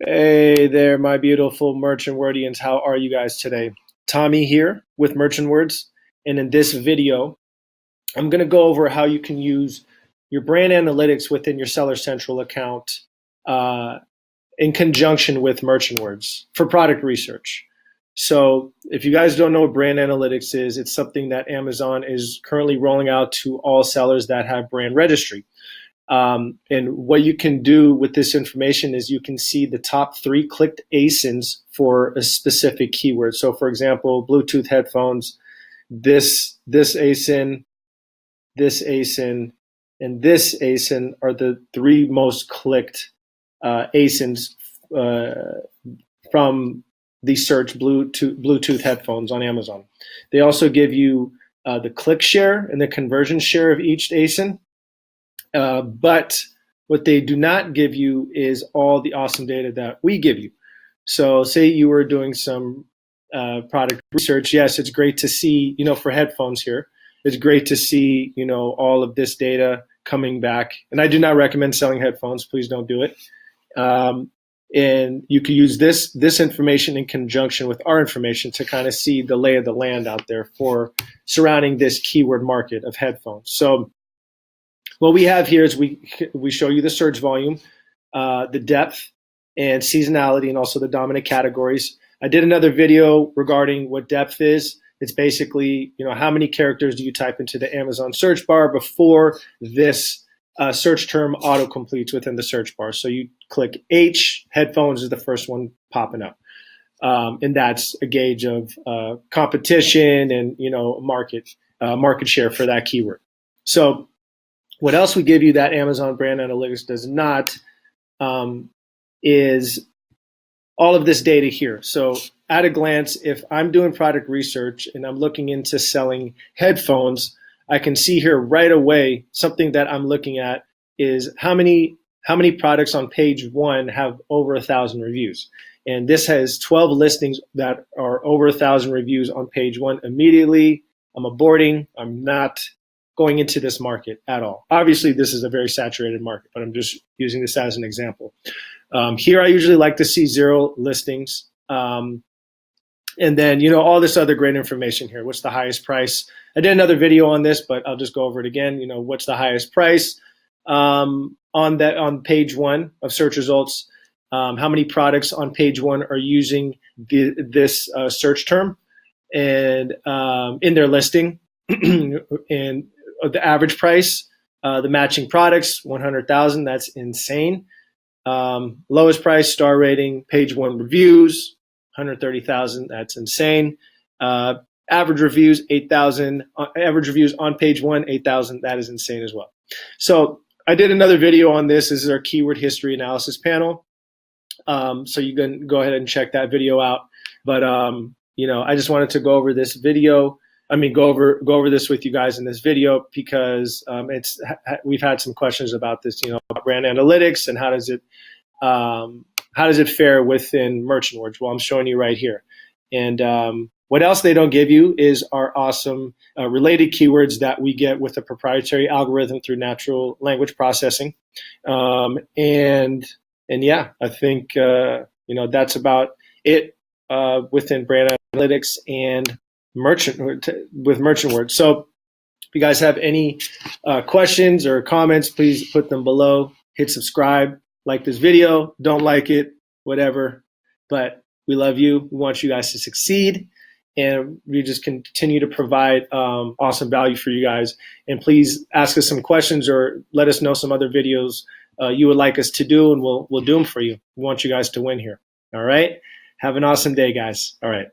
Hey there, my beautiful Merchant Wordians. How are you guys today? Tommy here with Merchant Words. And in this video, I'm going to go over how you can use your brand analytics within your Seller Central account uh, in conjunction with Merchant Words for product research. So, if you guys don't know what brand analytics is, it's something that Amazon is currently rolling out to all sellers that have brand registry. And what you can do with this information is you can see the top 3 clicked ASINs for a specific keyword. So, for example, Bluetooth headphones, this ASIN, this ASIN, and this ASIN are the 3 most clicked ASINs from the search Bluetooth headphones on Amazon. They also give you the click share and the conversion share of each ASIN. But what they do not give you is all the awesome data that we give you. So say you were doing some product research. Yes, it's great to see, for headphones here, it's great to see, all of this data coming back. And I do not recommend selling headphones. Please don't do it. And you can use this information in conjunction with our information to kind of see the lay of the land out there for surrounding this keyword market of headphones. So what we have here is we show you the search volume, the depth, and seasonality, and also the dominant categories. I did another video regarding what depth is. It's basically, how many characters do you type into the Amazon search bar before this search term auto-completes within the search bar. So you click H, headphones is the first one popping up. And that's a gauge of competition and, market share for that keyword. So what else we give you that Amazon Brand Analytics does not is all of this data here. So at a glance, if I'm doing product research and I'm looking into selling headphones, I can see here right away something that I'm looking at is how many products on page 1 have over 1,000 reviews. And this has 12 listings that are over 1,000 reviews on page 1 immediately. I'm aborting. I'm not going into this market at all. Obviously, this is a very saturated market, but I'm just using this as an example. Here, I usually like to see 0 listings. And then, all this other great information here. What's the highest price? I did another video on this, but I'll just go over it again. What's the highest price on page 1 of search results? How many products on page 1 are using this search term and in their listing? And the average price, the matching products, 100,000. That's insane. Lowest price, star rating, page 1 reviews, 130,000. That's insane. Average reviews, 8,000. Average reviews on page 1, 8,000. That is insane as well. So I did another video on this. This is our keyword history analysis panel. So you can go ahead and check that video out. But I just wanted to go over this video. Go over this with you guys in this video because we've had some questions about this, about brand analytics and how does it fare within Merchant Words? Well, I'm showing you right here. And what else they don't give you is our awesome related keywords that we get with a proprietary algorithm through natural language processing. And yeah, I think that's about it within brand analytics and Merchant Words. So if you guys have any questions or comments, please put them below. Hit subscribe, like this video, don't like it, whatever. But we love you. We want you guys to succeed. And we just continue to provide awesome value for you guys. And please ask us some questions or let us know some other videos you would like us to do, and we'll do them for you. We want you guys to win here. All right? Have an awesome day, guys. All right.